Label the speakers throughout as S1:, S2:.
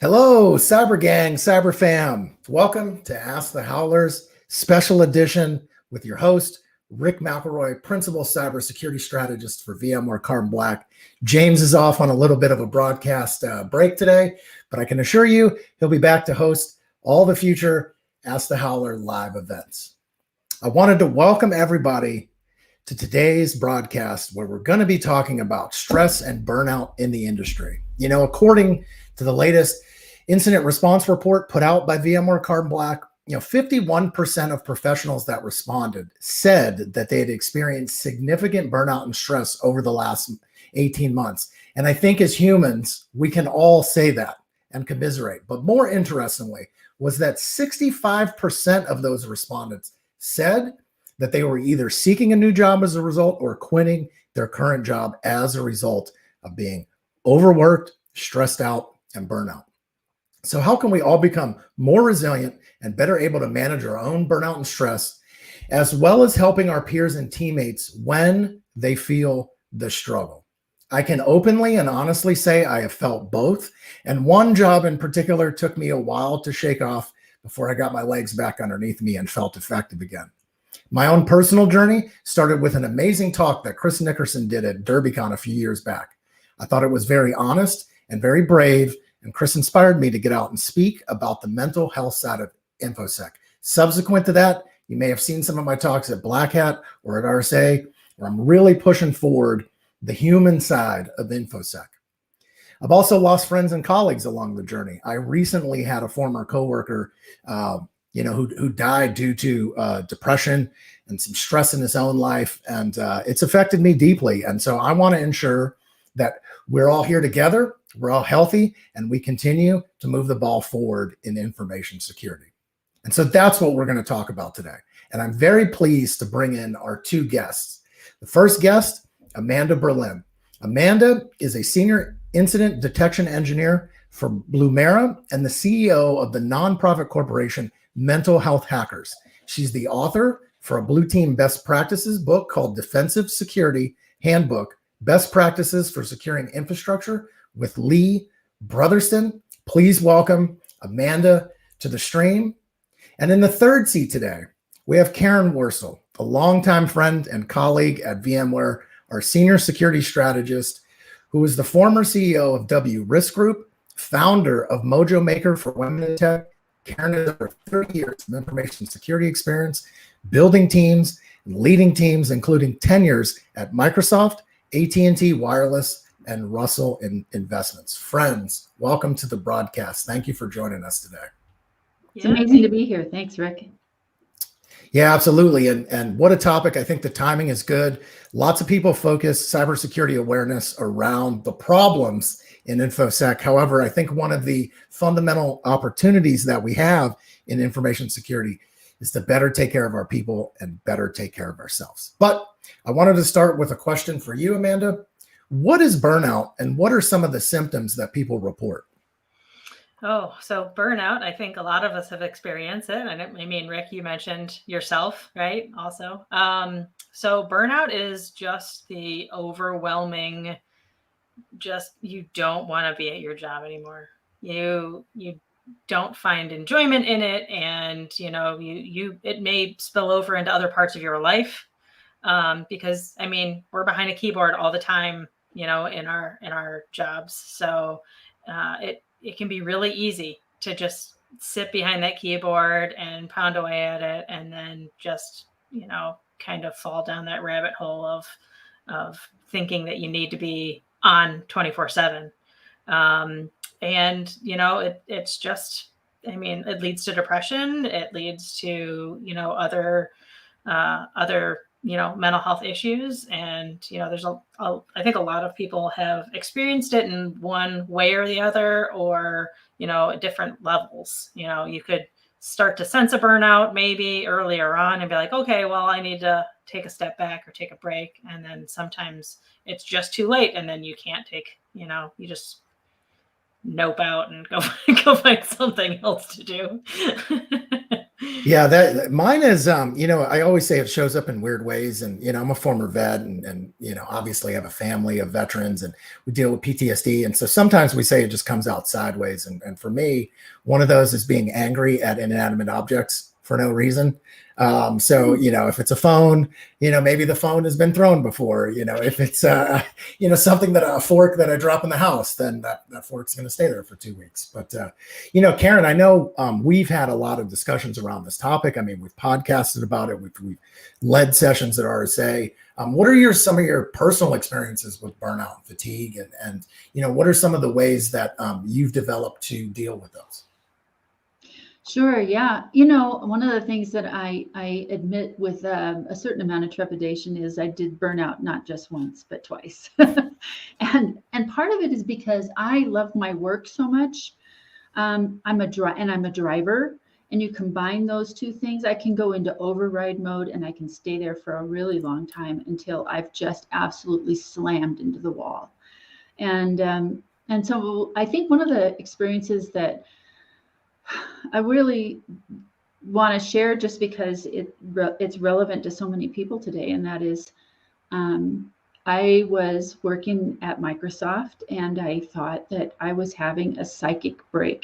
S1: Hello, Cyber Gang, Cyber Fam. Welcome to Ask the Howlers special edition with your host, Rick McElroy, Principal Cybersecurity Strategist for VMware Carbon Black. James is off on a little bit of a broadcast break today, but I can assure you he'll be back to host all the future Ask the Howler live events. I wanted to welcome everybody to today's broadcast where we're going to be talking about stress and burnout in the industry. You know, according to the latest incident response report put out by VMware Carbon Black, 51% of professionals that responded said that they had experienced significant burnout and stress over the last 18 months. And I think as humans, we can all say that and commiserate. But more interestingly was that 65% of those respondents said that they were either seeking a new job as a result or quitting their current job as a result of being overworked, stressed out, and burnout. So how can we all become more resilient and better able to manage our own burnout and stress, as well as helping our peers and teammates when they feel the struggle? I can openly and honestly say I have felt both. And one job in particular took me a while to shake off before I got my legs back underneath me and felt effective again. My own personal journey started with an amazing talk that Chris Nickerson did at DerbyCon a few years back. I thought it was very honest and very brave, and Chris inspired me to get out and speak about the mental health side of InfoSec. Subsequent to that, you may have seen some of my talks at Black Hat or at RSA, where I'm really pushing forward the human side of InfoSec. I've also lost friends and colleagues along the journey. I recently had a former coworker, who died due to depression and some stress in his own life, and it's affected me deeply. And so I want to ensure that we're all here together, we're all healthy, and we continue to move the ball forward in information security. And so that's what we're going to talk about today. And I'm very pleased to bring in our two guests. The first guest, Amanda Berlin. Amanda is a senior incident detection engineer for Blumera and the CEO of the nonprofit corporation Mental Health Hackers. She's the author for a Blue Team Best Practices book called Defensive Security Handbook, Best Practices for Securing Infrastructure with Lee Brotherston. Please welcome Amanda to the stream. And in the third seat today, we have Karen Worstell, a longtime friend and colleague at VMware, our senior security strategist, who is the former CEO of W Risk Group, founder of Mojo Maker for Women in Tech. Karen has over 30 years of information security experience, building teams and leading teams, including 10 years at Microsoft, AT&T Wireless, and Russell Investments. Friends, welcome to the broadcast. Thank you for joining us today.
S2: It's amazing to be here. Thanks, Rick.
S1: Yeah, absolutely. And what a topic. I think the timing is good. Lots of people focus cybersecurity awareness around the problems in InfoSec. However, I think one of the fundamental opportunities that we have in information security is to better take care of our people and better take care of ourselves. But I wanted to start with a question for you, Amanda. What is burnout and what are some of the symptoms that people report?
S3: Oh, so burnout, I think a lot of us have experienced it. And I mean, Rick, you mentioned yourself, right? Also. So burnout is just the overwhelming, just you don't want to be at your job anymore. You don't find enjoyment in it. And, it may spill over into other parts of your life. Because I mean, we're behind a keyboard all the time, in our jobs. So it can be really easy to just sit behind that keyboard and pound away at it and then just, kind of fall down that rabbit hole of thinking that you need to be on 24/7. And, it's just, I mean, it leads to depression. It leads to, other mental health issues. And, there's I think a lot of people have experienced it in one way or the other, or, at different levels. You could start to sense a burnout maybe earlier on and be like, okay, well, I need to take a step back or take a break. And then sometimes it's just too late. And then you can't take, you just nope out and go find something else to do.
S1: Yeah, that mine is, I always say it shows up in weird ways. And, I'm a former vet and, obviously have a family of veterans and we deal with PTSD. And so sometimes we say it just comes out sideways. And for me, one of those is being angry at inanimate objects for no reason. So, if it's a phone, maybe the phone has been thrown before, if it's, something a fork that I drop in the house, then that fork's going to stay there for 2 weeks. But, Karen, I know we've had a lot of discussions around this topic. I mean, we've podcasted about it. We've led sessions at RSA. What are some of your personal experiences with burnout and fatigue? And what are some of the ways that you've developed to deal with those?
S2: Sure. Yeah. One of the things that I admit with a certain amount of trepidation is I did burnout not just once, but twice. and part of it is because I love my work so much. I'm a driver, and you combine those two things, I can go into override mode and I can stay there for a really long time until I've just absolutely slammed into the wall. And so I think one of the experiences that I really want to share, just because it's relevant to so many people today, and that is, I was working at Microsoft and I thought that I was having a psychotic break,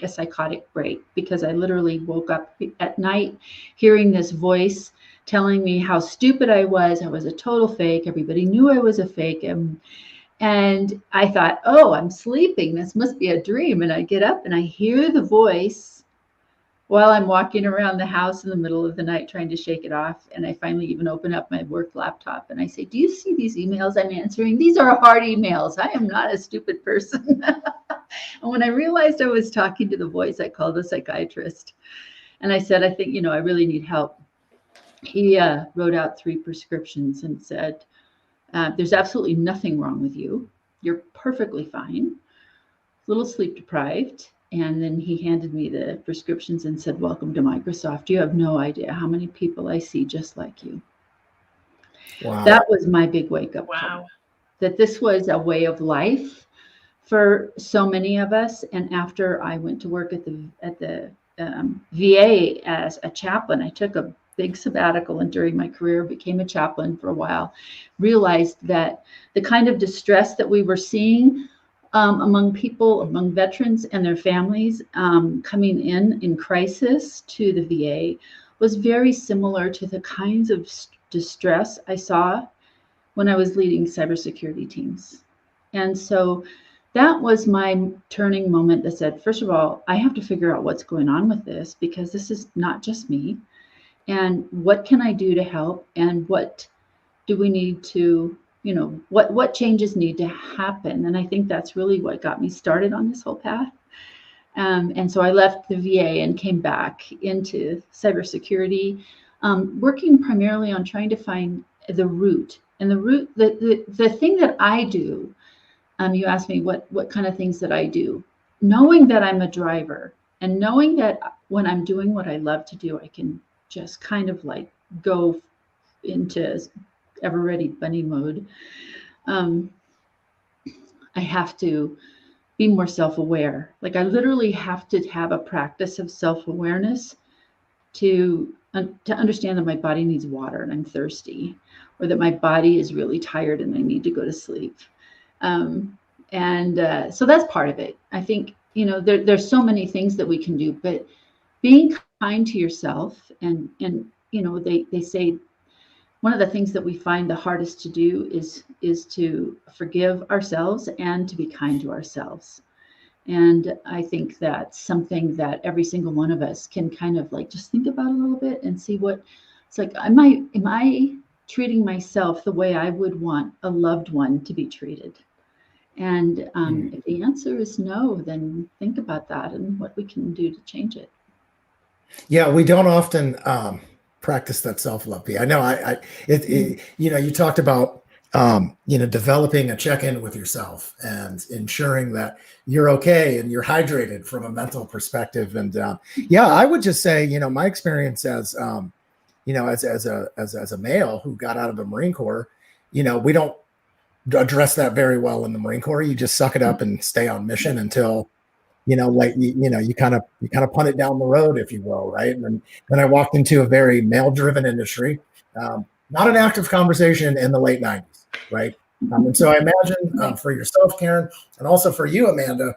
S2: because I literally woke up at night hearing this voice telling me how stupid I was. I was a total fake. Everybody knew I was a fake. And I thought, oh, I'm sleeping. This must be a dream. And I get up and I hear the voice while I'm walking around the house in the middle of the night trying to shake it off. And I finally even open up my work laptop and I say, do you see these emails I'm answering? These are hard emails. I am not a stupid person. And when I realized I was talking to the voice, I called a psychiatrist and I said, I think, I really need help. He wrote out 3 prescriptions and said, there's absolutely nothing wrong with you. You're perfectly fine, a little sleep deprived. And then he handed me the prescriptions and said, welcome to Microsoft. You have no idea how many people I see just like you.
S1: Wow.
S2: That was my big wake up
S3: Wow.
S2: call, that this was a way of life for so many of us. And after I went to work at the VA as a chaplain, I took a big sabbatical, and during my career became a chaplain for a while, realized that the kind of distress that we were seeing among people, among veterans and their families coming in crisis to the VA was very similar to the kinds of distress I saw when I was leading cybersecurity teams. And so that was my turning moment that said, first of all, I have to figure out what's going on with this, because this is not just me. And what can I do to help? And what do we need to, what changes need to happen? And I think that's really what got me started on this whole path. And so I left the VA and came back into cybersecurity, working primarily on trying to find the root. And the thing that I do, you asked me what kind of things that I do, knowing that I'm a driver and knowing that when I'm doing what I love to do, I can just kind of like go into ever ready bunny mode. I have to be more self-aware. Like I literally have to have a practice of self-awareness to understand that my body needs water and I'm thirsty, or that my body is really tired and I need to go to sleep. So that's part of it. I think, there's so many things that we can do, but being kind to yourself and they say one of the things that we find the hardest to do is to forgive ourselves and to be kind to ourselves. And I think that's something that every single one of us can kind of like just think about a little bit and see what it's like. Am I treating myself the way I would want a loved one to be treated? And if the answer is no, then think about that and what we can do to change it.
S1: Yeah, we don't often practice that self-love. I know you talked about, developing a check-in with yourself and ensuring that you're okay and you're hydrated from a mental perspective. And I would just say, my experience as a male who got out of the Marine Corps, we don't address that very well in the Marine Corps. You just suck it up and stay on mission until like you kind of punt it down the road, if you will, right? And then I walked into a very male-driven industry, not an active conversation in the late 90s, right? And so I imagine for yourself, Karen, and also for you, Amanda,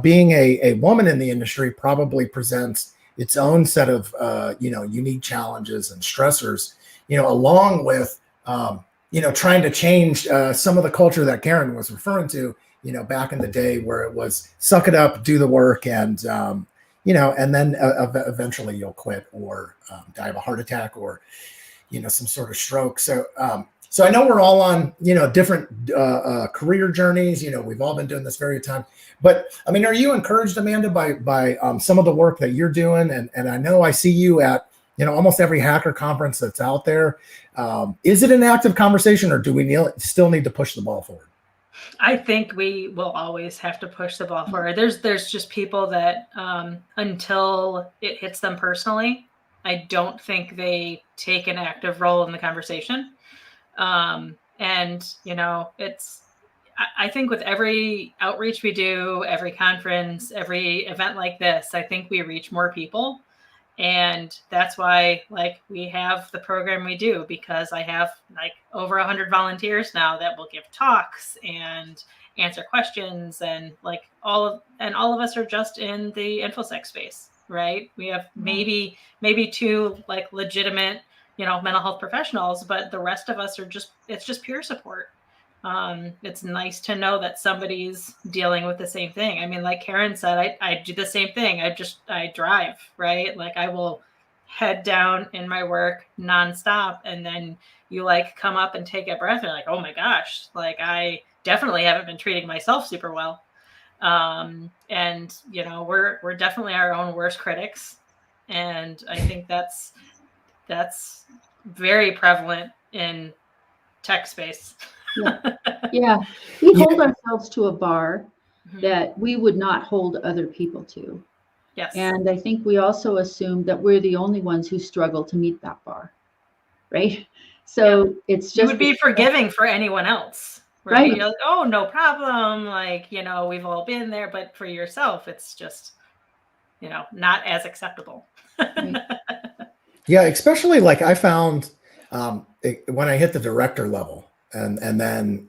S1: being a woman in the industry probably presents its own set of unique challenges and stressors, along with trying to change some of the culture that Karen was referring to, back in the day where it was suck it up, do the work, and and then eventually you'll quit or die of a heart attack or some sort of stroke. So so I know we're all on different career journeys. We've all been doing this very time. But I mean, are you encouraged, Amanda, by some of the work that you're doing? And I know I see you at almost every hacker conference that's out there. Is it an active conversation, or do we still need to push the ball forward?
S3: I think we will always have to push the ball forward. There's just people that until it hits them personally, I don't think they take an active role in the conversation. And I think with every outreach we do, every conference, every event like this, I think we reach more people. And that's why we have the program we do, because I have over 100 volunteers now that will give talks and answer questions, and all of us are just in the InfoSec space, right? We have maybe two legitimate mental health professionals, but the rest of us it's just peer support. It's nice to know that somebody's dealing with the same thing. I mean, like Karen said, I do the same thing. I drive, right? I will head down in my work nonstop. And then you come up and take a breath. And oh my gosh, I definitely haven't been treating myself super well. And we're definitely our own worst critics. And I think that's very prevalent in tech space.
S2: Yeah. We hold ourselves to a bar that we would not hold other people to.
S3: Yes.
S2: And I think we also assume that we're the only ones who struggle to meet that bar, right? So it's just,
S3: you would be forgiving for anyone else, right? You're oh, no problem. We've all been there, but for yourself, it's just, not as acceptable.
S2: Right.
S1: Yeah, especially I found when I hit the director level, and then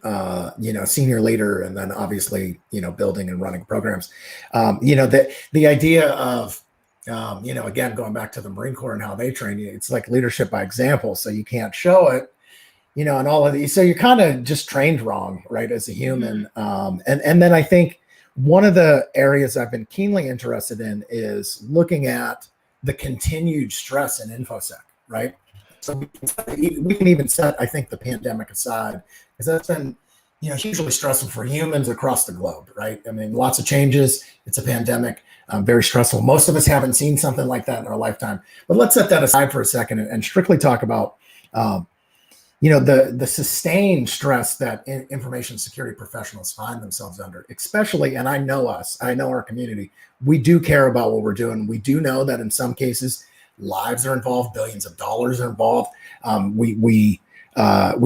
S1: senior leader, and then obviously building and running programs, the idea of again, going back to the Marine Corps and how they train you, it's leadership by example. So you can't show it, and all of these. So you're kind of just trained wrong, right, as a human. And then I think one of the areas I've been keenly interested in is looking at the continued stress in InfoSec, right? So we can even set, I think, the pandemic aside, because that's been, hugely stressful for humans across the globe, right? I mean, lots of changes. It's a pandemic, very stressful. Most of us haven't seen something like that in our lifetime. But let's set that aside for a second and strictly talk about, the sustained stress that information security professionals find themselves under, especially, and I know our community, we do care about what we're doing. We do know that in some cases, lives are involved, billions of dollars are involved. We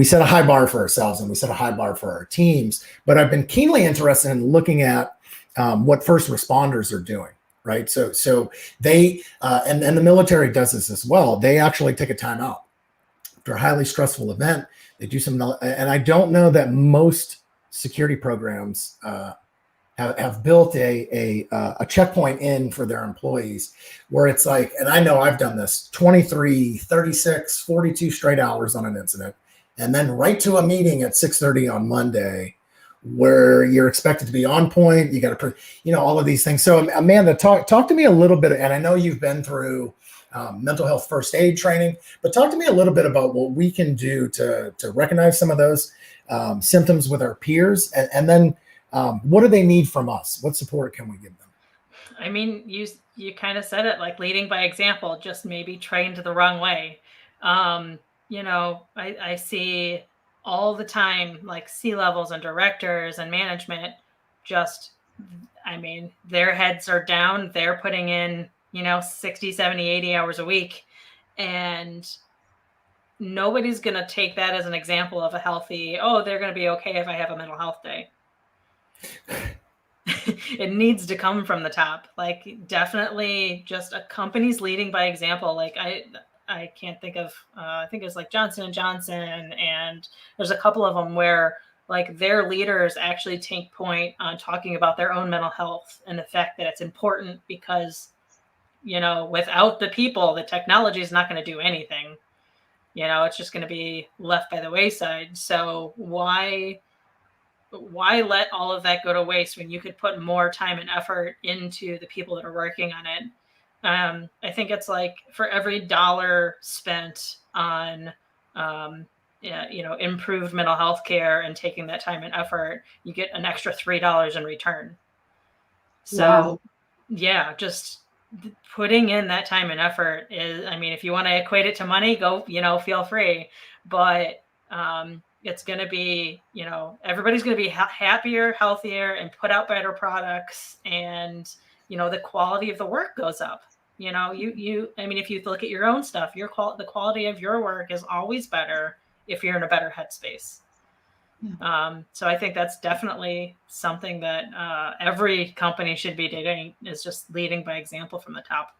S1: set a high bar for ourselves, and we set a high bar for our teams. But I've been keenly interested in looking at what first responders are doing, right? So they and the military does this as well. They actually take a time out after a highly stressful event. They do some, and I don't know that most security programs have built a checkpoint in for their employees where it's and I know I've done this, 23, 36, 42 straight hours on an incident, and then right to a meeting at 6:30 on Monday where you're expected to be on point. You got to, all of these things. So Amanda, talk to me a little bit, and I know you've been through mental health first aid training, but talk to me a little bit about what we can do to recognize some of those symptoms with our peers, and then what do they need from us? What support can we give them?
S3: I mean, you kind of said it, leading by example, just maybe trained the wrong way. I see all the time, C-levels and directors and management, their heads are down. They're putting in, 60, 70, 80 hours a week. And nobody's going to take that as an example of a healthy, they're going to be okay if I have a mental health day. it needs to come from the top. Like definitely just a company's leading by example. Like I can't think of, I think it was like Johnson & Johnson, and there's a couple of them where like their leaders actually take point on talking about their own mental health and the fact that it's important because, without the people, the technology is not going to do anything. It's just going to be left by the wayside. So why let all of that go to waste when you could put more time and effort into the people that are working on it? I think it's like for every dollar spent on, improved mental health care and taking that time and effort, you get an extra $3 in return. So,
S2: Wow.
S3: yeah, just putting in that time and effort is, I mean, if you want to equate it to money, go, feel free. But it's going to be, everybody's going to be happier, healthier, and put out better products. And, the quality of the work goes up. I mean, if you look at your own stuff, the quality of your work is always better if you're in a better headspace.
S2: Yeah.
S3: So I think that's definitely something that every company should be doing, is just leading by example from the top.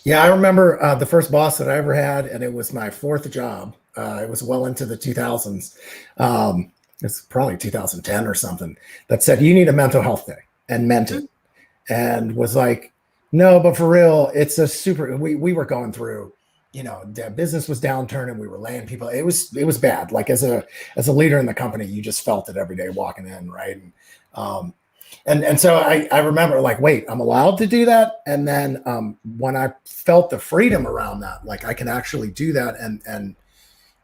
S1: Yeah, I remember the first boss that I ever had, and it was my fourth job. It was well into the 2000s. It's probably 2010 or something, that said, you need a mental health day, and meant it. And was like, no, but for real, it's a super, we were going through, the business was downturning. We were laying people. It was bad. Like as a leader in the company, you just felt it every day walking in. Right. And so I remember like, wait, I'm allowed to do that. And then when I felt the freedom around that, like I can actually do that and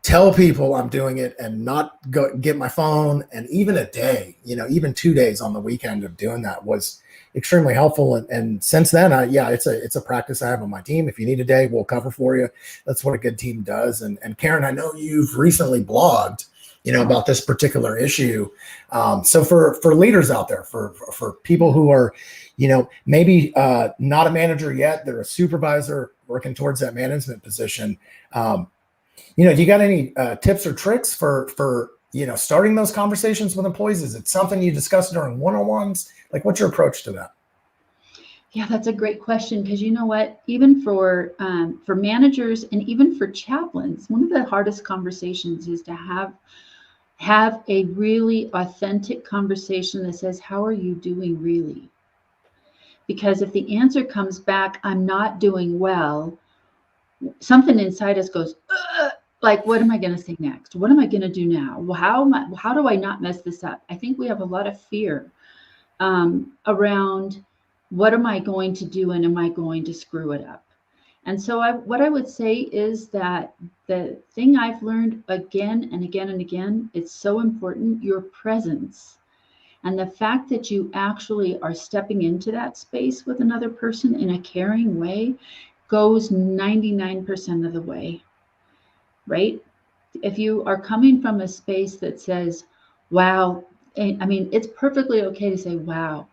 S1: tell people I'm doing it and not go get my phone. And even a day, even 2 days on the weekend of doing that was extremely helpful. And since then, it's a practice I have on my team. If you need a day, we'll cover for you. That's what a good team does. And Karen, I know you've recently blogged, about this particular issue. So for leaders out there, for people who are, maybe not a manager yet, they're a supervisor working towards that management position. Do you got any tips or tricks for starting those conversations with employees? Is it something you discuss during one-on-ones? Like, what's your approach to that?
S2: Yeah, that's a great question, because you know what? Even for managers and even for chaplains, one of the hardest conversations is to have a really authentic conversation that says, "How are you doing, really?" Because if the answer comes back, "I'm not doing well," something inside us goes, "Ugh!" Like, what am I going to say next? What am I going to do now? Well, how do I not mess this up? I think we have a lot of fear around what am I going to do, and am I going to screw it up? And so what I would say is that the thing I've learned again and again and again, it's so important, your presence. And the fact that you actually are stepping into that space with another person in a caring way goes 99% of the way, right? If you are coming from a space that says, wow, I mean, it's perfectly okay to say, wow,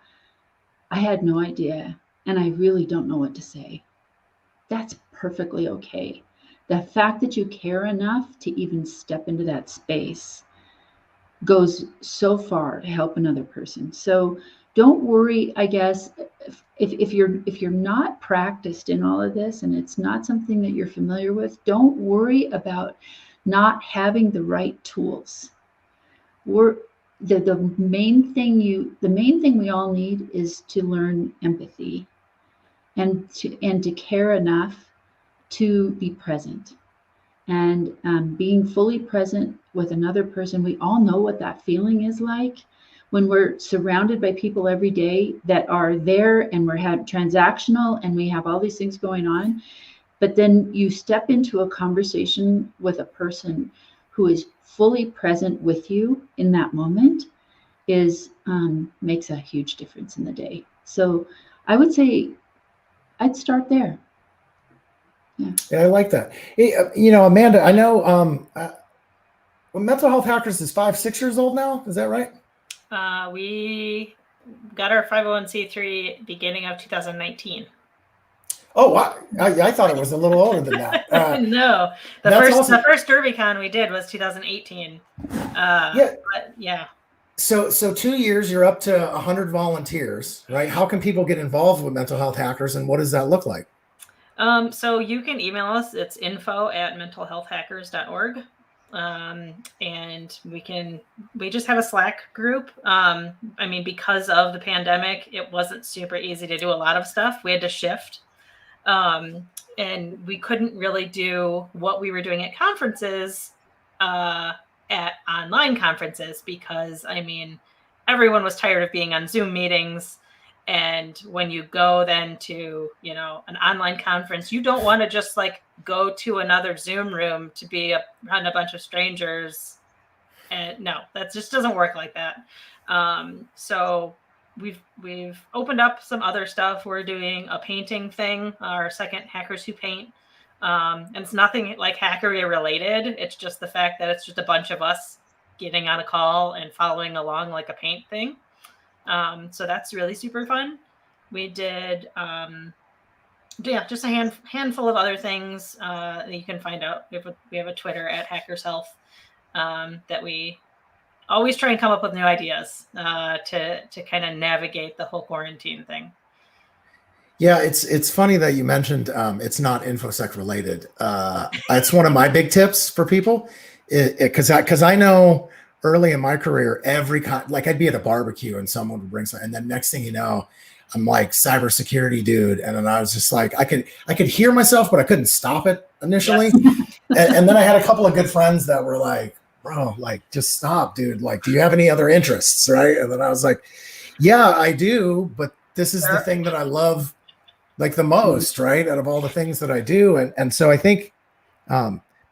S2: I had no idea, and I really don't know what to say. That's perfectly okay. The fact that you care enough to even step into that space goes so far to help another person. So don't worry, I guess, if you're not practiced in all of this and it's not something that you're familiar with, don't worry about not having the right tools. The main thing we all need is to learn empathy and to care enough to be present. And being fully present with another person, we all know what that feeling is like when we're surrounded by people every day that are there, and we're transactional, and we have all these things going on. But then you step into a conversation with a person who is fully present with you in that moment makes a huge difference in the day. So I would say I'd start there.
S1: Yeah, I like that. Hey, Amanda, I know Mental Health Hackers is 5-6 years old now. Is that right?
S3: We got our 501c3 beginning of 2019.
S1: Oh, wow. I thought it was a little older than that.
S3: No, the first DerbyCon we did was 2018.
S1: Yeah.
S3: But yeah.
S1: So 2 years, you're up to 100 volunteers, right? How can people get involved with mental health hackers, and what does that look like?
S3: So you can email us. It's info@mentalhealthhackers.org. And we just have a Slack group. I mean, because of the pandemic, it wasn't super easy to do a lot of stuff. We had to shift. And we couldn't really do what we were doing at conferences, at online conferences, because I mean, everyone was tired of being on Zoom meetings. And when you go then to, an online conference, you don't want to just like go to another Zoom room to be around a bunch of strangers. And no, that just doesn't work like that. So we've opened up some other stuff. We're doing a painting thing, our second Hackers Who Paint. And it's nothing like hackery related. It's just the fact that it's just a bunch of us getting on a call and following along like a paint thing. So that's really super fun. We did, just a handful of other things that you can find out. We have a Twitter @HackersHealth that we always try and come up with new ideas to kind of navigate the whole quarantine thing.
S1: Yeah, it's funny that you mentioned it's not InfoSec related. It's one of my big tips for people, because I know early in my career, like I'd be at a barbecue and someone would bring something, and then next thing you know, I'm like cybersecurity dude, and then I was just like, I could hear myself, but I couldn't stop it initially. Yes. and then I had a couple of good friends that were like, bro, like just stop, dude. Like, do you have any other interests, right? And then I was like, yeah, I do, but this is the thing that I love like the most, right? Out of all the things that I do. And so I think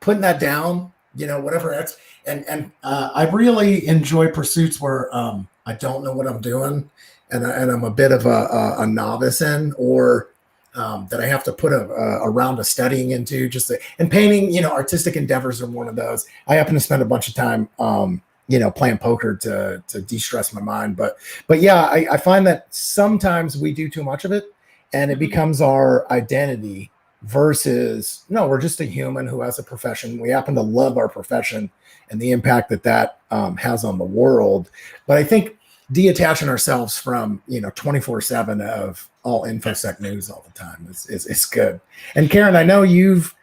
S1: putting that down, whatever else. And I really enjoy pursuits where I don't know what I'm doing, and I'm a bit of a novice in, or that I have to put a round of studying into. And painting, artistic endeavors are one of those. I happen to spend a bunch of time, playing poker to de-stress my mind. But yeah, I find that sometimes we do too much of it, and it becomes our identity. Versus, no, we're just a human who has a profession. We happen to love our profession and the impact that has on the world. But I think detaching ourselves from 24/7 of all InfoSec news all the time is good. And Karen, I know you've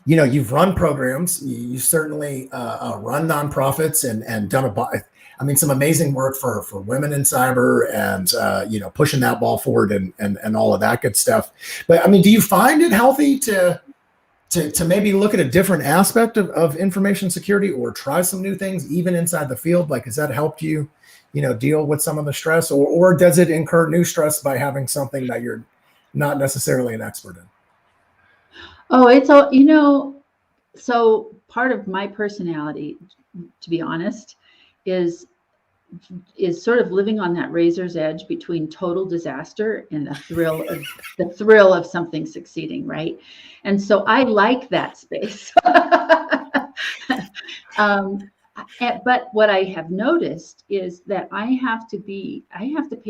S1: you've run programs. You certainly run nonprofits and done some amazing work for women in cyber, and pushing that ball forward and all of that good stuff. But I mean, do you find it healthy to maybe look at a different aspect of information security, or try some new things even inside the field? Like, has that helped you, deal with some of the stress, or does it incur new stress by having something that you're not necessarily an expert in?
S2: Oh, it's all, so part of my personality, to be honest, is sort of living on that razor's edge between total disaster and the thrill of something succeeding, right? And so I like that space. But what I have noticed is that I have to pay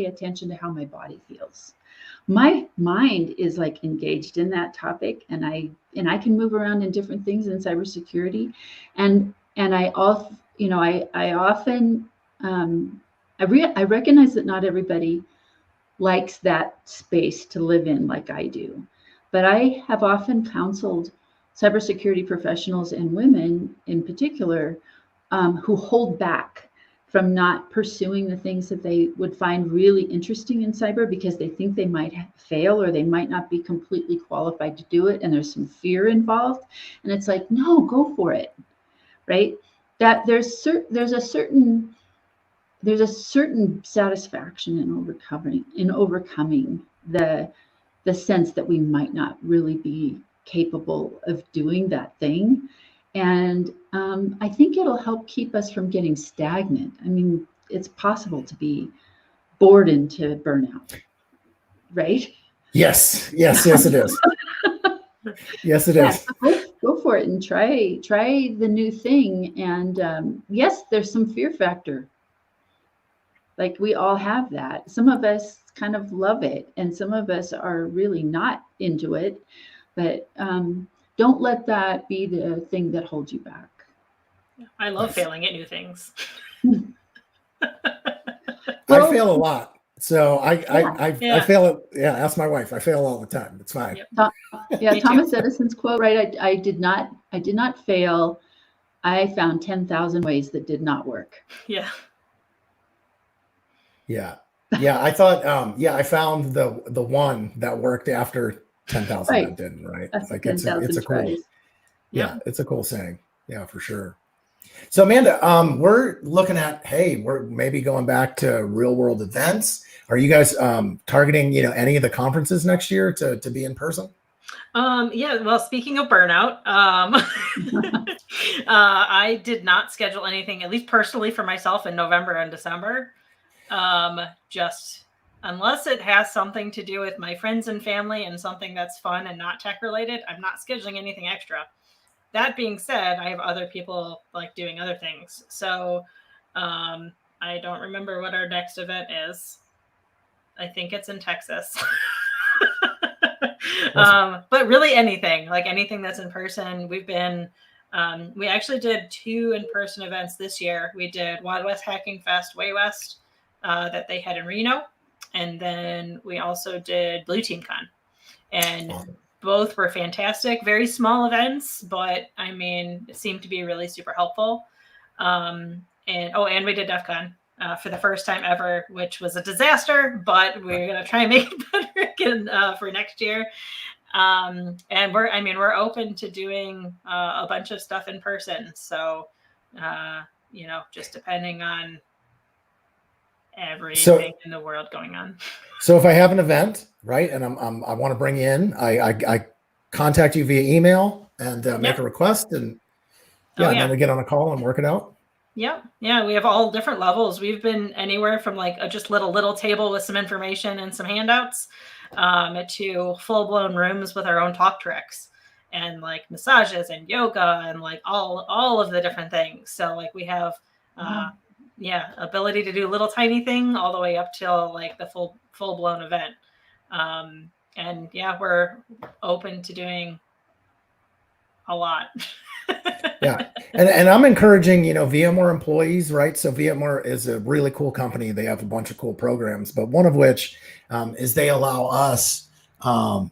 S2: attention to how my body feels. My mind is like engaged in that topic, and I can move around in different things in cybersecurity, and I often I recognize that not everybody likes that space to live in like I do, but I have often counseled cybersecurity professionals, and women in particular, who hold back from not pursuing the things that they would find really interesting in cyber, because they think they might fail, or they might not be completely qualified to do it, and there's some fear involved. And it's like, no, go for it, right? That there's a certain satisfaction in overcoming the sense that we might not really be capable of doing that thing. And I think it'll help keep us from getting stagnant. I mean, it's possible to be bored into burnout, right?
S1: Yes, it is. Yes, it is.
S2: Go for it and try the new thing. And yes, there's some fear factor. Like, we all have that. Some of us kind of love it, and some of us are really not into it. But don't let that be the thing that holds you back.
S3: I love failing at new things.
S1: I fail a lot. So I fail it. Yeah. Ask my wife. I fail all the time. It's fine.
S3: Yep.
S2: Yeah.
S3: Me
S2: Thomas
S3: too.
S2: Edison's quote, right? I did not fail. I found 10,000 ways that did not work.
S3: Yeah.
S1: Yeah. Yeah. I thought, I found the one that worked after 10,000
S2: Right.
S1: that didn't, right?
S2: That's
S1: Like
S2: 10,000
S1: it's a cool,
S2: tries.
S1: yeah, it's a cool saying. Yeah, for sure. So Amanda, we're looking at, hey, we're maybe going back to real world events. Are you guys targeting, any of the conferences next year to be in person?
S3: Yeah, well, speaking of burnout, I did not schedule anything, at least personally for myself, in November and December. Just unless it has something to do with my friends and family and something that's fun and not tech related, I'm not scheduling anything extra. That being said, I have other people like doing other things. So I don't remember what our next event is. I think it's in Texas. But really anything that's in person. We've been, we actually did 2 in-person events this year. We did Wild West Hacking Fest Way West that they had in Reno. And then we also did Blue Team Con. And both were fantastic, very small events, but I mean, it seemed to be really super helpful. And we did DEF CON for the first time ever, which was a disaster, but we're going to try and make it better again for next year. And we're open to doing a bunch of stuff in person. So, just depending on everything in the world going on.
S1: So if I have an event, right, and I want to bring you in, I contact you via email and make a request, and and then we get on a call and work it out.
S3: Yeah. We have all different levels. We've been anywhere from like a just little table with some information and some handouts to full blown rooms with our own talk tracks and like massages and yoga and like all of the different things. So like we have ability to do a little tiny thing all the way up till like the full blown event. We're open to doing a lot.
S1: Yeah. And I'm encouraging, VMware employees, right? So VMware is a really cool company. They have a bunch of cool programs, but one of which is they allow us, to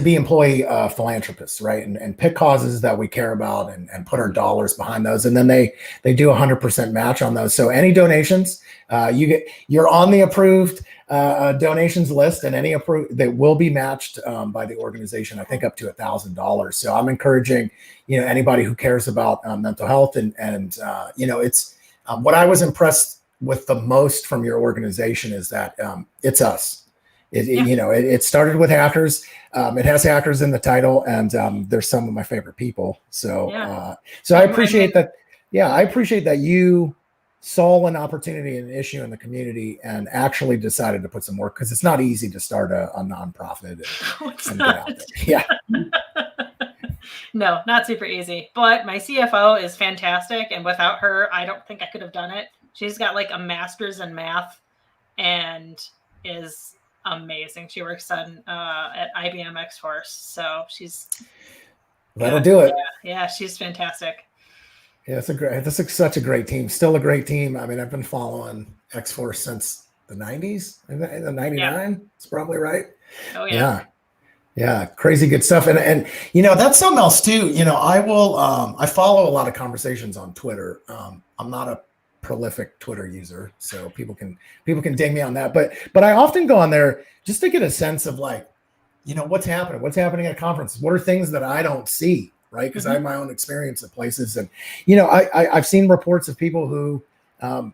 S1: be employee philanthropists, right? And pick causes that we care about and put our dollars behind those. And then they do 100% match on those. So any donations, you're on the approved donations list, and any approved, they will be matched by the organization, I think up to $1,000. So I'm encouraging, anybody who cares about mental health and it's what I was impressed with the most from your organization is that it's us. It started with hackers. It has hackers in the title, and there's some of my favorite people. So I appreciate that. Yeah, I appreciate that you saw an opportunity and an issue in the community and actually decided to put some work, because it's not easy to start a nonprofit and get out there. Yeah.
S3: No, not super easy. But my CFO is fantastic, and without her, I don't think I could have done it. She's got like a master's in math and is amazing. She works on at IBM X-Force, so she's
S1: that'll do it.
S3: Yeah, she's fantastic.
S1: Yeah, this is such a great team. Still a great team. I mean, I've been following X-Force since the 90s, in the 99. It's probably right.
S3: Oh yeah.
S1: Yeah, crazy good stuff. And that's something else too. I follow a lot of conversations on Twitter. I'm not a prolific Twitter user, so people can ding me on that. But I often go on there just to get a sense of like, what's happening at conferences. What are things that I don't see, right? Because I have my own experience at places, and I've seen reports of people who, one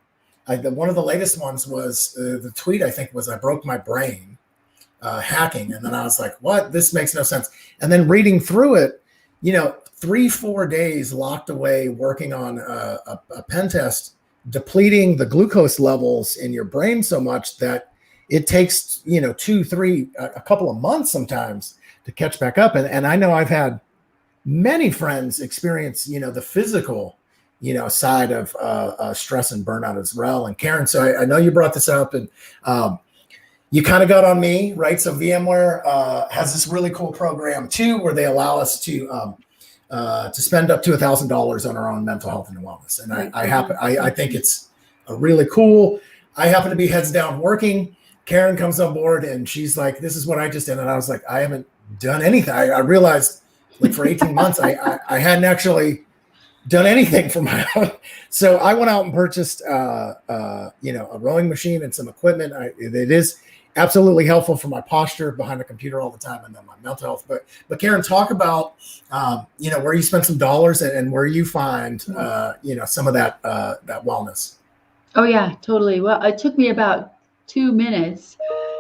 S1: of the latest ones was the tweet I think was, "I broke my brain hacking," and then I was like, "What? This makes no sense." And then reading through it, 3-4 days locked away working on a pen test, depleting the glucose levels in your brain so much that it takes 2-3 a couple of months sometimes to catch back up. And I know I've had many friends experience the physical side of stress and burnout as well. And Karen, so I know you brought this up, and you kind of got on me, right? So VMware has this really cool program too, where they allow us to to spend up to $1,000 on our own mental health and wellness. And I think it's a really cool. I happen to be heads down working. Karen comes on board and she's like, this is what I just did. And I was like, I haven't done anything. I realized like for 18 months, I hadn't actually done anything for my own. So I went out and purchased, a rowing machine and some equipment. It is absolutely helpful for my posture behind a computer all the time and then my mental health. But Karen, talk about, where you spend some dollars and where you find, some of that wellness.
S2: Oh yeah, totally. Well, it took me about 2 minutes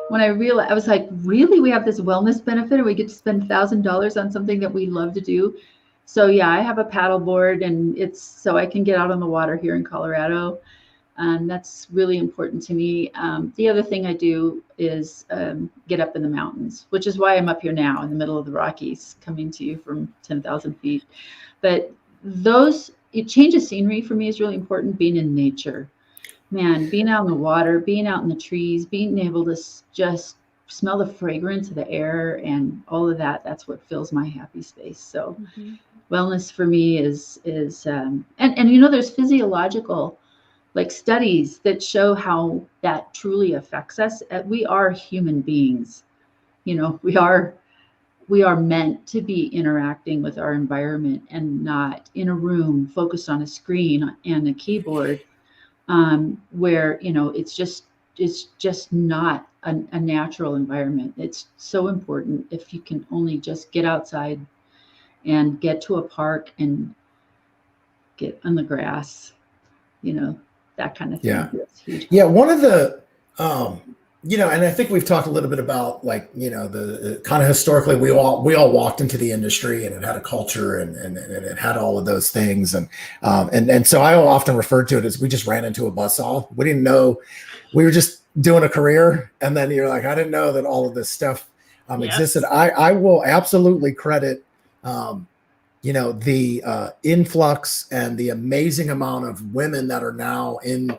S2: when I realized, I was like, really, we have this wellness benefit and we get to spend $1,000 on something that we love to do. So yeah, I have a paddle board and it's so I can get out on the water here in Colorado. That's really important to me. The other thing I do is get up in the mountains, which is why I'm up here now in the middle of the Rockies, coming to you from 10,000 feet. But change of scenery for me is really important, being in nature. Man, being out in the water, being out in the trees, being able to just smell the fragrance of the air and all of that, that's what fills my happy space. So wellness for me is and there's physiological like studies that show how that truly affects us. We are human beings. We are meant to be interacting with our environment and not in a room focused on a screen and a keyboard, where it's just not a natural environment. It's so important if you can only just get outside and get to a park and get on the grass, that kind of thing.
S1: Yeah.
S2: That's huge.
S1: Yeah. One of the, and I think we've talked a little bit about the kind of historically we all walked into the industry and it had a culture and it had all of those things. And so I often refer to it as we just ran into a buzzsaw. We didn't know, we were just doing a career. And then you're like, I didn't know that all of this stuff existed. I will absolutely credit, the influx and the amazing amount of women that are now in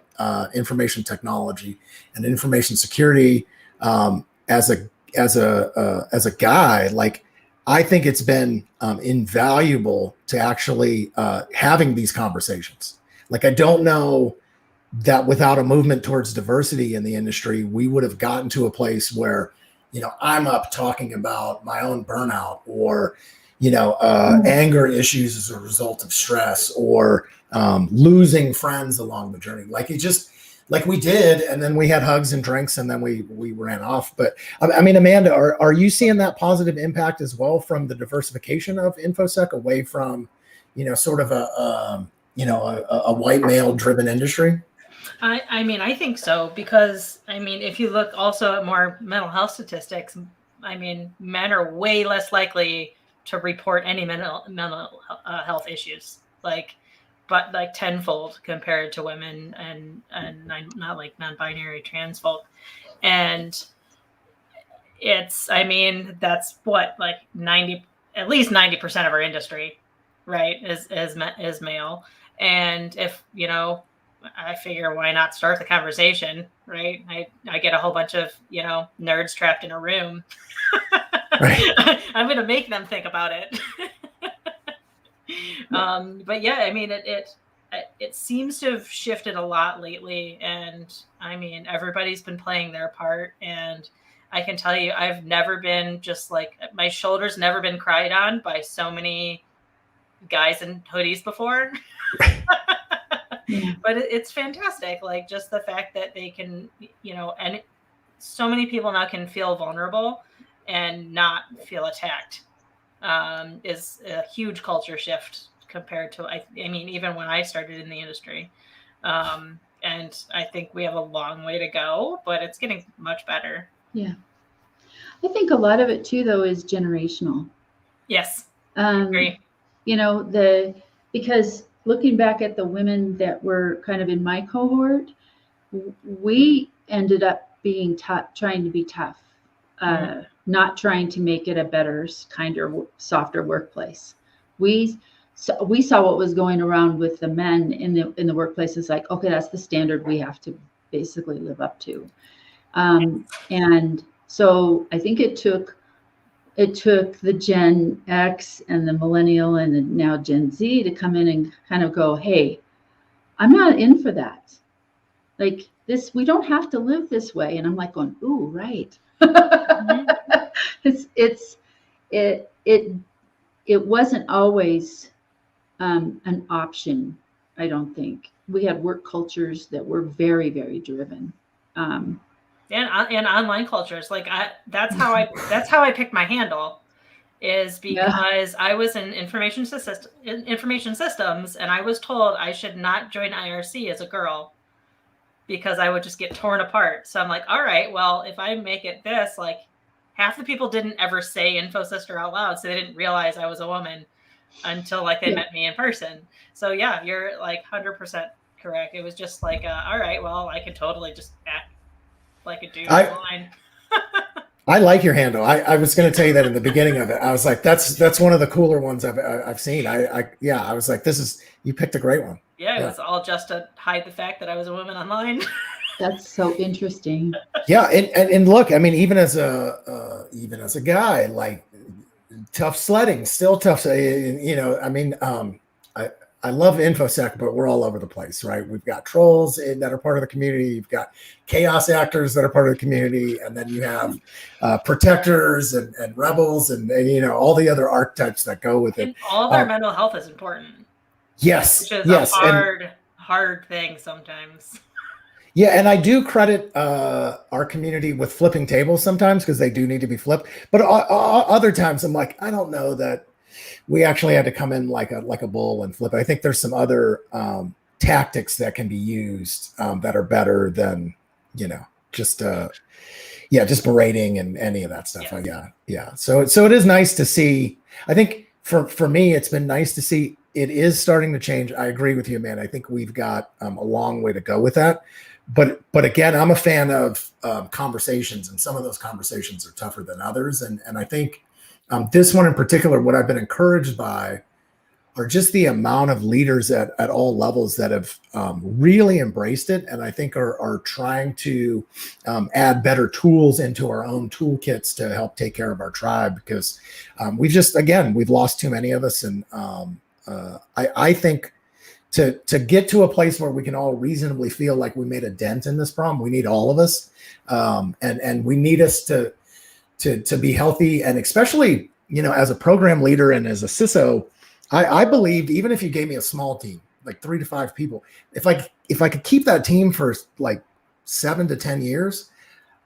S1: information technology and information security. As a guy, like I think it's been invaluable to actually having these conversations. Like I don't know that without a movement towards diversity in the industry, we would have gotten to a place where I'm up talking about my own burnout or anger issues as a result of stress or losing friends along the journey. Like it just like we did. And then we had hugs and drinks and then we ran off. But I mean, Amanda, are you seeing that positive impact as well from the diversification of InfoSec away from, sort of a white male driven industry?
S3: I think so, because if you look also at more mental health statistics, men are way less likely to report any mental health issues, but tenfold compared to women and not like non-binary trans folk. And it's, that's what, like at least 90% of our industry, right, is male. And if, I figure why not start the conversation, right? I get a whole bunch of, nerds trapped in a room. Right. I'm going to make them think about it. But yeah, it seems to have shifted a lot lately. And everybody's been playing their part. And I can tell you, I've never been my shoulder's never been cried on by so many guys in hoodies before. But it's fantastic. Like just the fact that they can, and so many people now can feel vulnerable and not feel attacked is a huge culture shift compared to, even when I started in the industry. And I think we have a long way to go, but it's getting much better.
S2: Yeah. I think a lot of it too, though, is generational.
S3: Yes. I agree.
S2: Because looking back at the women that were kind of in my cohort, we ended up being tough, trying to be tough, not trying to make it a better, kinder, softer workplace. We saw what was going around with the men in the workplace. It's like, okay, that's the standard we have to basically live up to. And so I think it took it took the Gen X and the millennial and now Gen Z to come in and kind of go, hey, I'm not in for that. Like this, we don't have to live this way. And I'm like going, ooh, right.
S3: Mhm.
S2: It wasn't always an option. I don't think we had work cultures that were very, very driven. Um,
S3: And online cultures, like that's how I picked my handle, is
S2: yeah,
S3: because I was in information systems, and I was told I should not join IRC as a girl because I would just get torn apart. So I'm like, all right, well, if I make it this, like half the people didn't ever say info sister out loud, so they didn't realize I was a woman until like they
S2: yeah.
S3: met me in person. So yeah, you're like 100% correct. It was just like, all right, well, I could totally just act like a dude
S1: I
S3: online.
S1: I like your handle. I was going to tell you that in the beginning of it. I was like, that's one of the cooler ones I've seen. I was like, you picked a great one.
S3: Yeah, it was all just to hide the fact that I was a woman online.
S2: That's so interesting.
S1: Yeah, and look, I mean, even as a guy, like tough sledding, still tough. I mean, I love InfoSec, but we're all over the place, right? We've got trolls that are part of the community. You've got chaos actors that are part of the community. And then you have protectors and rebels and all the other archetypes that go with it.
S3: And all of our mental health is important.
S1: Yes.
S3: Which is
S1: yes.
S3: a hard thing sometimes.
S1: Yeah, and I do credit our community with flipping tables sometimes because they do need to be flipped. But other times I'm like, I don't know that we actually had to come in like a bull and flip it. I think there's some other tactics that can be used that are better than just berating and any of that stuff. Yeah. So it is nice to see. I think for me, it's been nice to see. It is starting to change. I agree with you, man. I think we've got a long way to go with that. But again, I'm a fan of conversations, and some of those conversations are tougher than others. And I think this one in particular, what I've been encouraged by are just the amount of leaders at all levels that have really embraced it, and I think are trying to add better tools into our own toolkits to help take care of our tribe, because we've lost too many of us. And I think to get to a place where we can all reasonably feel like we made a dent in this problem, we need all of us, and we need us to be healthy. And especially, as a program leader and as a CISO, I believed even if you gave me a small team, like 3 to 5 people, if I could keep that team for like 7 to 10 years,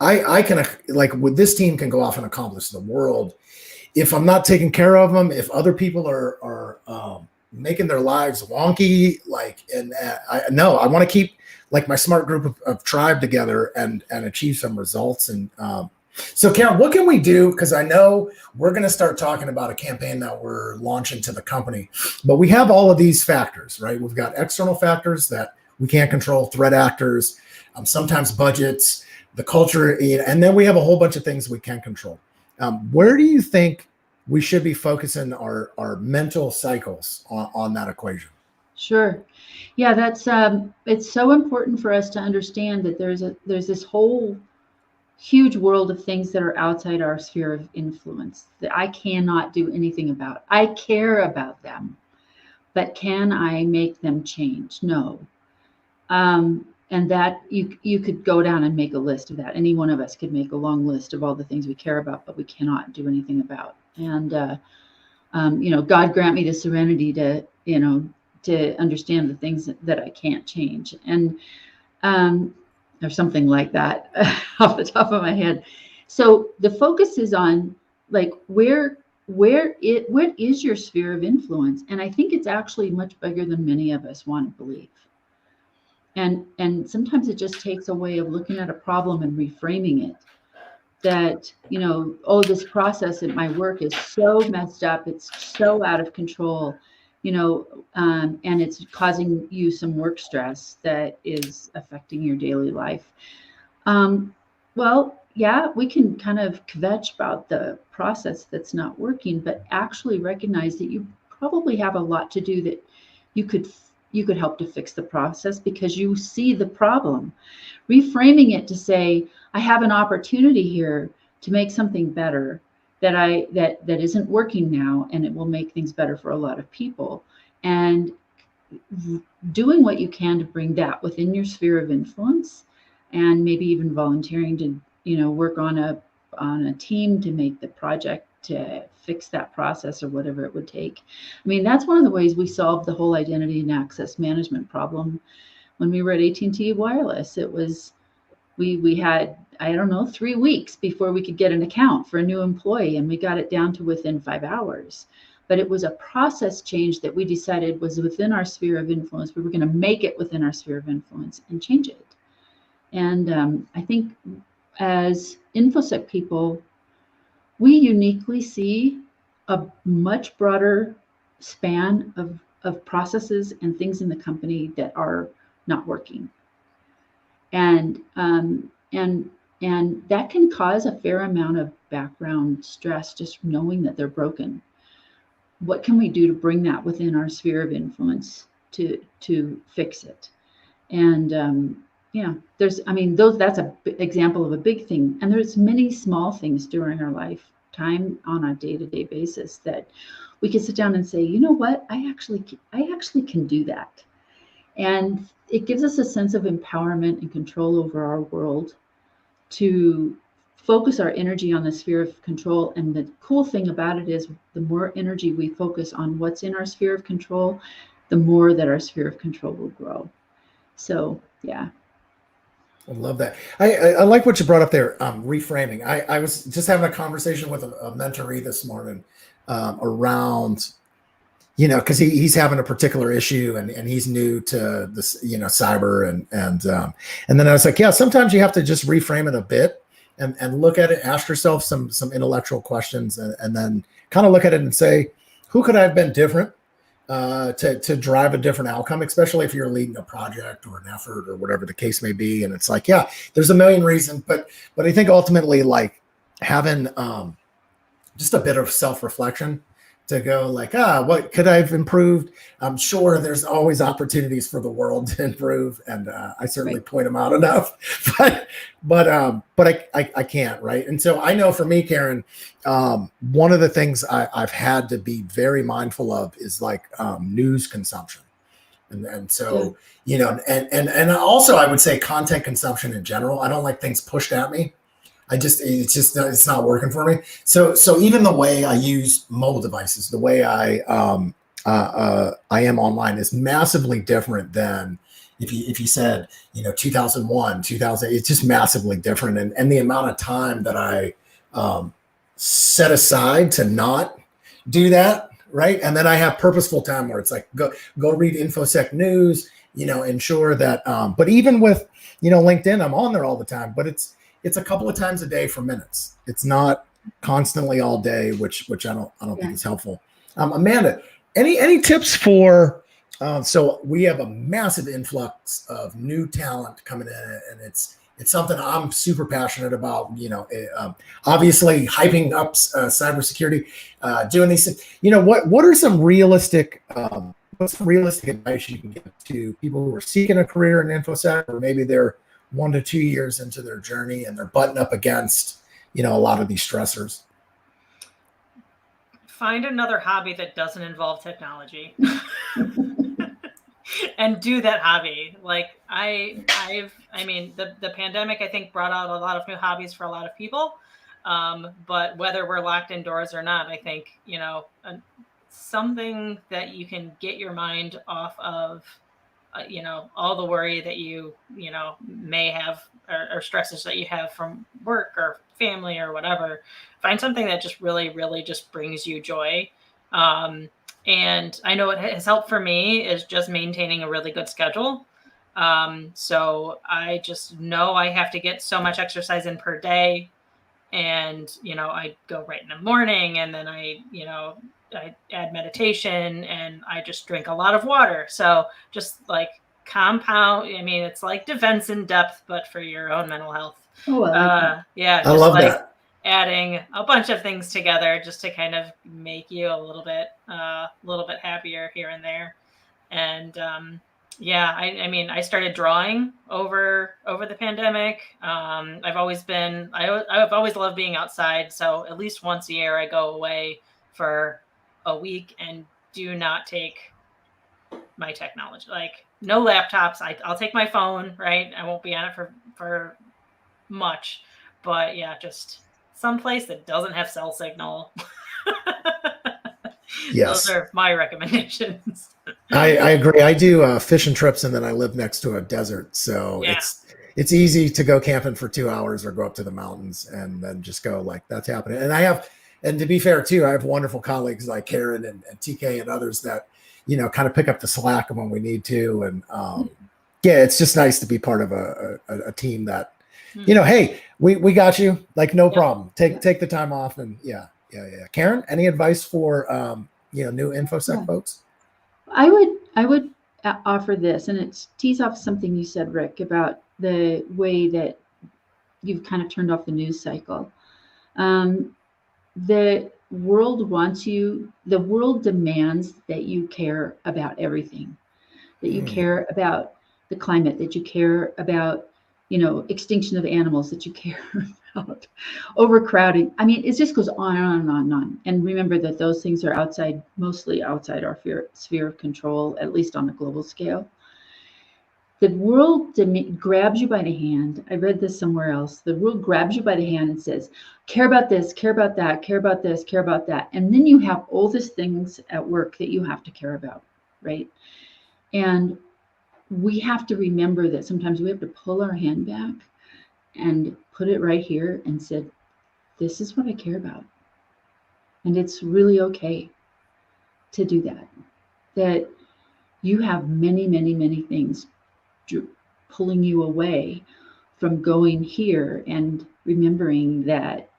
S1: I can, like, with this team can go off and accomplish the world. If I'm not taking care of them, if other people are making their lives wonky, I want to keep like my smart group of tribe together and achieve some results. And so Karen, what can we do? Because I know we're going to start talking about a campaign that we're launching to the company, but we have all of these factors, right? We've got external factors that we can't control, threat actors, sometimes budgets, the culture, and then we have a whole bunch of things we can control. Where do you think we should be focusing our mental cycles on that equation?
S2: Sure. Yeah, that's it's so important for us to understand that there's this whole huge world of things that are outside our sphere of influence that I cannot do anything about. I care about them, but can I make them change? No. And that you could go down and make a list of that. Any one of us could make a long list of all the things we care about, but we cannot do anything about. And God grant me the serenity to understand the things that I can't change, and or something like that off the top of my head. So the focus is on like what is your sphere of influence, and I think it's actually much bigger than many of us want to believe. And sometimes it just takes a way of looking at a problem and reframing it. That, this process at my work is so messed up, it's so out of control, and it's causing you some work stress that is affecting your daily life. Well, yeah, we can kind of kvetch about the process that's not working, but actually recognize that you probably have a lot to do, that you could help to fix the process because you see the problem. Reframing it to say, I have an opportunity here to make something better, that isn't working now, and it will make things better for a lot of people. And doing what you can to bring that within your sphere of influence, and maybe even volunteering to, work on a team to make the project, to fix that process or whatever it would take. I mean, that's one of the ways we solved the whole identity and access management problem when we were at AT&T Wireless. It was, we had, I don't know, 3 weeks before we could get an account for a new employee, and we got it down to within 5 hours. But it was a process change that we decided was within our sphere of influence. We were going to make it within our sphere of influence and change it. And I think as InfoSec people, we uniquely see a much broader span of processes and things in the company that are not working. And that can cause a fair amount of background stress, just knowing that they're broken. What can we do to bring that within our sphere of influence to fix it? And that's a example of a big thing. And there's many small things during our lifetime on a day-to-day basis that we can sit down and say, you know what, I actually can do that. And it gives us a sense of empowerment and control over our world to focus our energy on the sphere of control. And the cool thing about it is, the more energy we focus on what's in our sphere of control, the more that our sphere of control will grow. So, yeah.
S1: I love that. I like what you brought up there, reframing. I was just having a conversation with a mentoree this morning around, because he's having a particular issue, and he's new to this, cyber, and then I was like, yeah, sometimes you have to just reframe it a bit and look at it, ask yourself some intellectual questions, and then kind of look at it and say, who could I have been different to drive a different outcome, especially if you're leading a project or an effort or whatever the case may be. And it's like, yeah, there's a million reasons, but I think ultimately, like, having just a bit of self-reflection to go like, what could I have improved? I'm sure there's always opportunities for the world to improve, and I certainly point them out enough, but I can't, right? And so I know for me, Karen, one of the things I've had to be very mindful of is like news consumption, and so and also I would say content consumption in general. I don't like things pushed at me. It's not working for me. So even the way I use mobile devices, the way I am online is massively different than if you said, 2001, 2000, it's just massively different. And the amount of time that I set aside to not do that, right? And then I have purposeful time where it's like, go read InfoSec news, ensure that, but even with, LinkedIn, I'm on there all the time, but it's a couple of times a day for minutes. It's not constantly all day, which I don't think is helpful. Amanda, any tips for? So we have a massive influx of new talent coming in, and it's something I'm super passionate about. Obviously hyping up cybersecurity, doing these things. What are some realistic? What's some realistic advice you can give to people who are seeking a career in InfoSec, or maybe they're 1 to 2 years into their journey and they're butting up against, a lot of these stressors?
S3: Find another hobby that doesn't involve technology and do that hobby. Like the pandemic, I think, brought out a lot of new hobbies for a lot of people. But whether we're locked indoors or not, I think, something that you can get your mind off of, all the worry that you may have, or stresses that you have from work or family or whatever. Find something that just really, really just brings you joy. And I know what has helped for me is just maintaining a really good schedule. So I just know I have to get so much exercise in per day. And, I go right in the morning, and then I add meditation, and I just drink a lot of water. So just like compound, it's like defense in depth, but for your own mental health.
S2: Oh, I like that.
S3: Yeah.
S1: I love that.
S3: Adding a bunch of things together just to kind of make you a little bit happier here and there. And Yeah, I mean, I started drawing over the pandemic. I've always loved being outside. So at least once a year, I go away for a week and do not take my technology. Like no laptops. I'll take my phone. Right, I won't be on it for much. But yeah, just someplace that doesn't have cell signal. Those
S1: Yes.
S3: are my recommendations.
S1: I agree. I do fishing trips, and then I live next to a desert, so
S3: Yeah.
S1: it's easy to go camping for 2 hours or go up to the mountains and then just go like that's happening. And to be fair too, I have wonderful colleagues like Karen and TK and others that kind of pick up the slack when we need to, and yeah, it's just nice to be part of a team that hey, we got you, like no problem. Take the time off, and yeah. Karen, any advice for new InfoSec folks?
S2: I would offer this, and it tees off something you said, Rick, about the way that you've kind of turned off the news cycle. The world wants you. The world demands that you care about everything, that you care about the climate, that you care about extinction of animals, that you care about overcrowding. I mean, it just goes on and on and on and on. And remember that those things are mostly outside our sphere of control, at least on a global scale. The world grabs you by the hand. I read this somewhere else. The world grabs you by the hand and says, care about this, care about that, care about this, care about that. And then you have all these things at work that you have to care about, right? And we have to remember that sometimes we have to pull our hand back and put it right here and said, this is what I care about. And it's really okay to do that. That you have many, many, many things pulling you away from going here and remembering that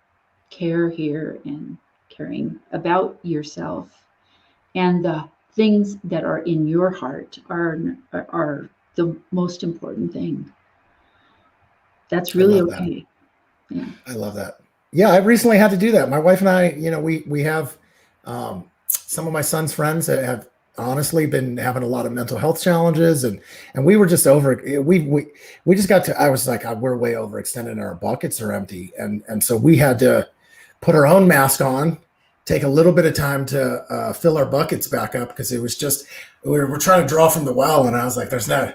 S2: care here and caring about yourself and the things that are in your heart are the most important thing. That's really okay.
S1: Yeah. I love that. Yeah, I recently had to do that. My wife and I, we have some of my son's friends that have honestly been having a lot of mental health challenges, and we were just over. We just got to. I was like, we're way overextended. Our buckets are empty, and so we had to put our own mask on, take a little bit of time to fill our buckets back up because it was just we're trying to draw from the well, and I was like, there's no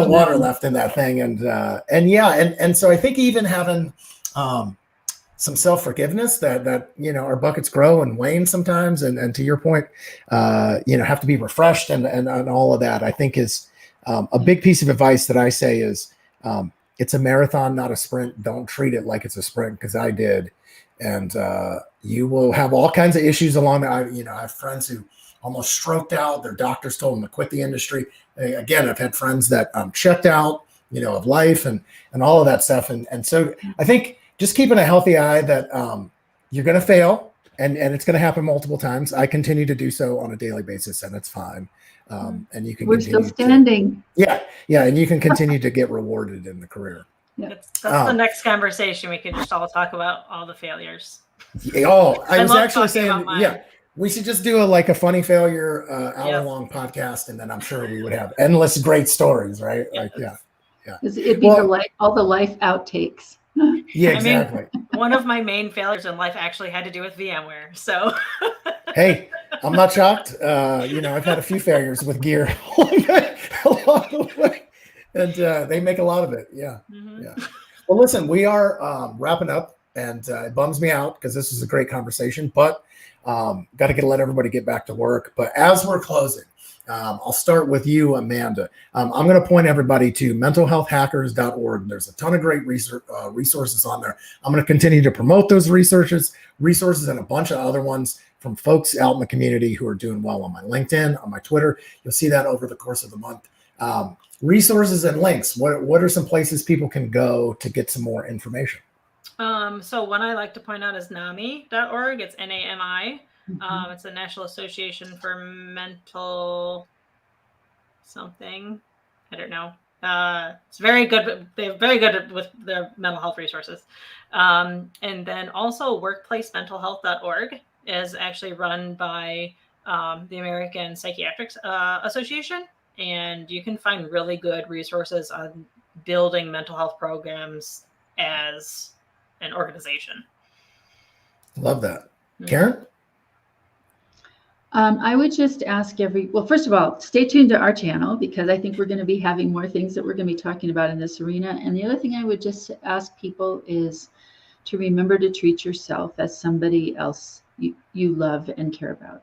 S1: water left in that thing, and so I think even having some self-forgiveness that our buckets grow and wane sometimes, and to your point, have to be refreshed and all of that, I think is a big piece of advice that I say is it's a marathon, not a sprint. Don't treat it like it's a sprint, because I did, and you will have all kinds of issues along the. I have friends who almost stroked out. Their doctors told them to quit the industry. Again, I've had friends that checked out, of life and all of that stuff, and so I think just keeping a healthy eye that you're going to fail, and it's going to happen multiple times. I continue to do so on a daily basis, and it's fine. And you can.
S2: We're still standing.
S1: Yeah, and you can continue to get rewarded in the career.
S2: Yeah.
S3: That's the next conversation. We could just all talk about all the failures.
S1: Oh, I was actually saying, we should just do a funny failure hour-long podcast, and then I'm sure we would have endless great stories, right?
S2: Yes. It'd be all the life outtakes.
S1: Yeah, exactly.
S3: I mean, one of my main failures in life actually had to do with VMware. So,
S1: hey, I'm not shocked. I've had a few failures with gear along the way, and they make a lot of it. Yeah, yeah. Well, listen, we are wrapping up, and it bums me out because this was a great conversation, but got to let everybody get back to work. But as we're closing, I'll start with you, Amanda. I'm going to point everybody to mentalhealthhackers.org. There's a ton of great resources on there. I'm going to continue to promote those resources and a bunch of other ones from folks out in the community who are doing well on my LinkedIn, on my Twitter. You'll see that over the course of the month. Resources and links. What are some places people can go to get some more information?
S3: So one I like to point out is NAMI.org. It's NAMI. It's the National Association for Mental something. I don't know. It's very good. They're very good with their mental health resources. And then also workplacementalhealth.org is actually run by the American Psychiatric Association. and you can find really good resources on building mental health programs as an organization.
S1: Love that. Karen?
S2: I would just ask well, first of all, stay tuned to our channel, because I think we're going to be having more things that we're going to be talking about in this arena. And the other thing I would just ask people is to remember to treat yourself as somebody else you love and care about.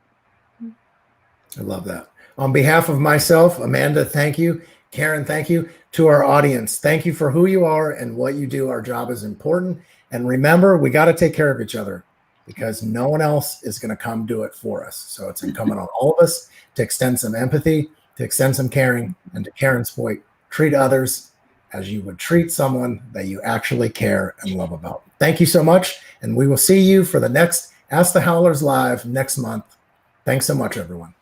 S1: I love that. On behalf of myself, Amanda, thank you. Karen, thank you. To our audience, thank you for who you are and what you do. Our job is important. And remember, we got to take care of each other, because no one else is going to come do it for us. So it's incumbent on all of us to extend some empathy, to extend some caring, and to Karen's point, treat others as you would treat someone that you actually care and love about. Thank you so much. And we will see you for the next Ask the Howlers Live next month. Thanks so much, everyone.